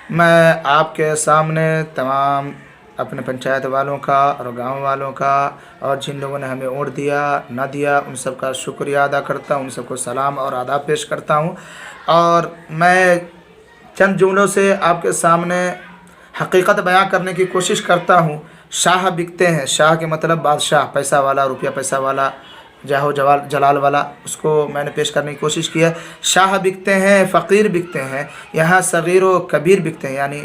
मैं आपके सामने तमाम अपने पंचायत वालों का और गांव वालों का और जिन लोगों ने हमें वोट दिया ना दिया उन सब का शुक्रिया अदा करता हूँ, उन सबको सलाम और आदाब पेश करता हूँ। और मैं चंद जुमलों से आपके सामने हकीकत बयां करने की कोशिश करता हूँ। शाह बिकते हैं, शाह के मतलब बादशाह, पैसा वाला, रुपया पैसा वाला, जाहो जवाल जलाल वाला, उसको मैंने पेश करने की कोशिश की है। शाह बिकते हैं, फ़कीर बिकते हैं, यहाँ सग़ीर व कबीर बिकते हैं, यानी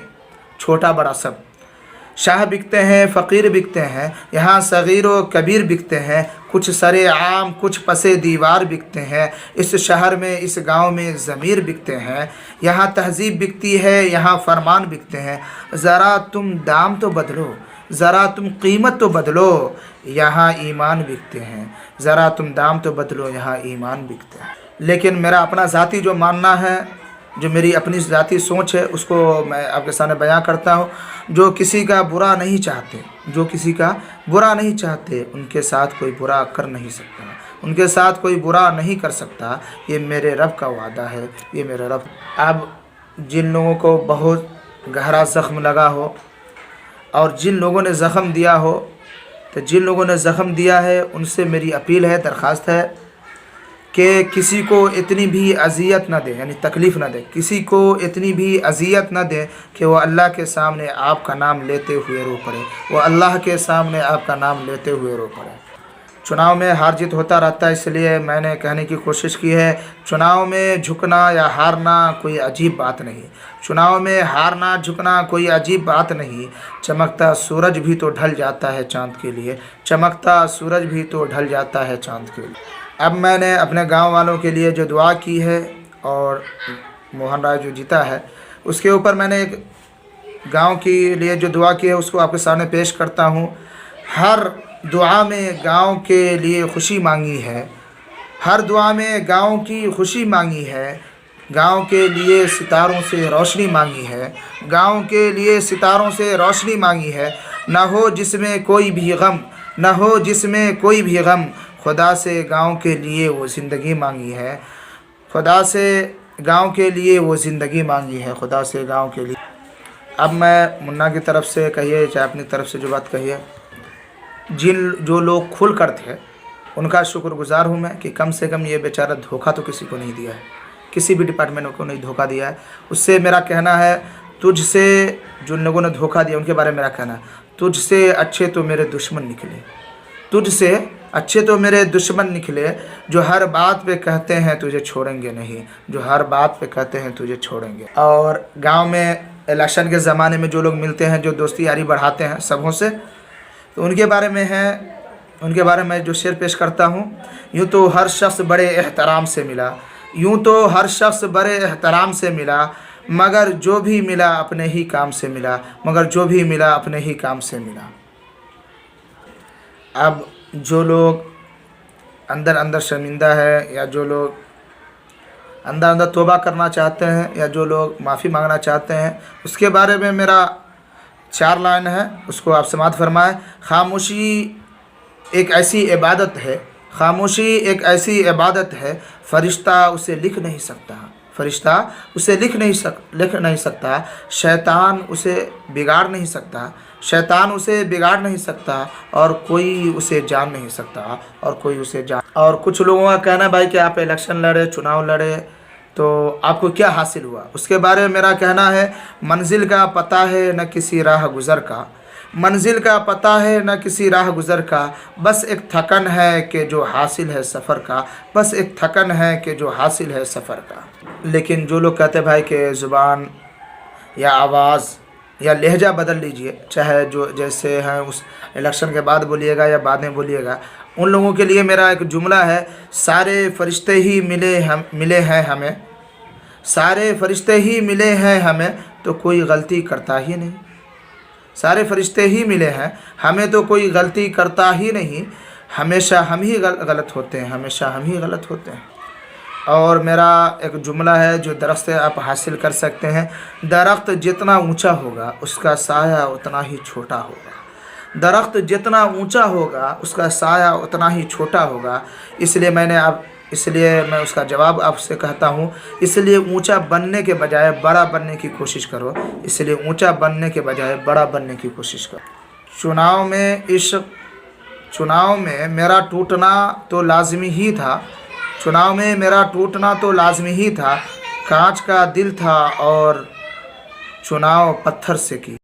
छोटा बड़ा सब। शाह बिकते हैं, फ़कीर बिकते हैं, यहाँ सग़ीर व कबीर बिकते हैं, कुछ सरे आम कुछ पसे दीवार बिकते हैं, इस शहर में इस गांव में ज़मीर बिकते हैं, यहाँ तहज़ीब बिकती है, यहाँ फरमान बिकते हैं। ज़रा तुम दाम तो बदलो, ज़रा तुम कीमत तो बदलो, यहाँ ईमान बिकते हैं। ज़रा तुम दाम तो बदलो, यहाँ ईमान बिकते हैं। लेकिन मेरा अपना ज़ाती जो मानना है, जो मेरी अपनी ज़ाती सोच है, उसको मैं आपके सामने बयां करता हूँ। जो किसी का बुरा नहीं चाहते, जो किसी का बुरा नहीं चाहते, उनके साथ कोई बुरा कर नहीं सकता, उनके साथ कोई बुरा नहीं कर सकता। ये मेरे रब का वादा है, ये मेरा रब। अब जिन लोगों को बहुत गहरा ज़ख्म लगा हो और जिन लोगों ने ज़ख्म दिया हो, तो जिन लोगों ने ज़ख्म दिया है उनसे मेरी अपील है, दरख्वास्त है कि किसी को इतनी भी अज़ियत न दे, यानी तकलीफ़ न दे, किसी को इतनी भी अज़ियत न दे कि वो अल्लाह के सामने आपका नाम लेते हुए रो पड़े, वो अल्लाह के सामने आपका नाम लेते हुए रो पड़े। चुनाव में हार जीत होता रहता है, इसलिए मैंने कहने की कोशिश की है, चुनाव में झुकना या हारना कोई अजीब बात नहीं। चुनाव में हारना झुकना कोई अजीब बात नहीं। चमकता सूरज भी तो ढल जाता है चाँद के लिए, चमकता सूरज भी तो ढल जाता है चाँद के लिए। अब मैंने अपने गांव वालों के लिए जो दुआ की है और मोहन राय जो जीता है उसके ऊपर मैंने एक गांव के लिए जो दुआ की है उसको आपके सामने पेश करता हूं। हर दुआ में गांव के लिए खुशी मांगी है, हर दुआ में गांव की खुशी मांगी है, गांव के लिए सितारों से रोशनी मांगी है, गांव के लिए सितारों से रोशनी मांगी है। न हो जिसमें कोई भी गम, न हो जिसमें कोई भी गम, खुदा से गांव के लिए वो ज़िंदगी मांगी है, खुदा से गांव के लिए वो ज़िंदगी मांगी है, खुदा से गांव के लिए। अब मैं मुन्ना की तरफ से कहिए चाहे अपनी तरफ से जो बात कहिए, जो लोग खुल कर थे उनका शुक्रगुजार हूँ मैं कि कम से कम ये बेचारा धोखा तो किसी को नहीं दिया है, किसी भी डिपार्टमेंट को नहीं धोखा दिया है। उससे मेरा कहना है, तुझसे जो लोगों ने धोखा दिया उनके बारे में मेरा कहना है, तुझसे अच्छे तो मेरे दुश्मन निकले, तुझसे अच्छे तो मेरे दुश्मन निकले, जो हर बात पे कहते हैं तुझे छोड़ेंगे नहीं, जो हर बात पे कहते हैं तुझे छोड़ेंगे। और गांव में इलेक्शन के ज़माने में जो लोग मिलते हैं, जो दोस्ती यारी बढ़ाते हैं सबों से, तो उनके बारे में है, उनके बारे में जो शेर पेश करता हूँ। यूँ तो हर शख्स बड़े एहतराम से मिला, यूँ तो हर शख्स बड़े एहतराम से मिला, मगर जो भी मिला अपने ही काम से मिला, मगर जो भी मिला अपने ही काम से मिला। अब जो लोग अंदर अंदर शर्मिंदा है, या जो लोग अंदर अंदर तौबा करना चाहते हैं, या जो लोग माफ़ी मांगना चाहते हैं, उसके बारे में मेरा 4 लाइन है, उसको आप समाअत फरमाएं। खामोशी एक ऐसी इबादत है, खामोशी एक ऐसी इबादत है, फ़रिश्ता उसे लिख नहीं सकता, फ़रिश्ता उसे लिख नहीं सकता, शैतान उसे बिगाड़ नहीं सकता, शैतान उसे बिगाड़ नहीं सकता, और कोई उसे जान नहीं सकता, और कोई उसे जान। और कुछ लोगों का कहना भाई कि आप इलेक्शन लड़े, चुनाव लड़े, तो आपको क्या हासिल हुआ, उसके बारे में मेरा कहना है, मंजिल का पता है न किसी राह गुज़र का, मंजिल का पता है न किसी राह गुज़र का, बस एक थकन है कि जो हासिल है सफ़र का, बस एक थकन है कि जो हासिल है सफ़र का। लेकिन जो लोग कहते हैं भाई कि ज़ुबान या आवाज़ या लहजा बदल लीजिए, चाहे जो जैसे हैं उस इलेक्शन के बाद बोलिएगा या बाद में बोलिएगा, उन लोगों के लिए मेरा एक जुमला है, सारे फरिश्ते ही मिले हैं हमें, सारे फरिश्ते ही मिले हैं हमें, तो कोई गलती करता ही नहीं, सारे फरिश्ते ही मिले हैं हमें, तो कोई गलती करता ही नहीं, हमेशा हम ही गलत होते हैं, हमेशा हम ही गलत होते हैं। और मेरा एक जुमला है जो दरख्त से आप हासिल कर सकते हैं, दरख्त जितना ऊंचा होगा उसका साया उतना ही छोटा होगा, दरख्त जितना ऊंचा होगा उसका साया उतना ही छोटा होगा। इसलिए मैंने اس لیے میں اس کا جواب آپ سے کہتا ہوں، اس لیے اونچا بننے کے بجائے بڑا بننے کی کوشش کرو، اس لیے اونچا بننے کے بجائے بڑا بننے کی کوشش کرو۔ چناؤ میں میرا ٹوٹنا تو لازمی ہی تھا، چناؤ میں میرا ٹوٹنا تو لازمی ہی تھا، کانچ کا دل تھا اور چناؤ پتھر سے کی۔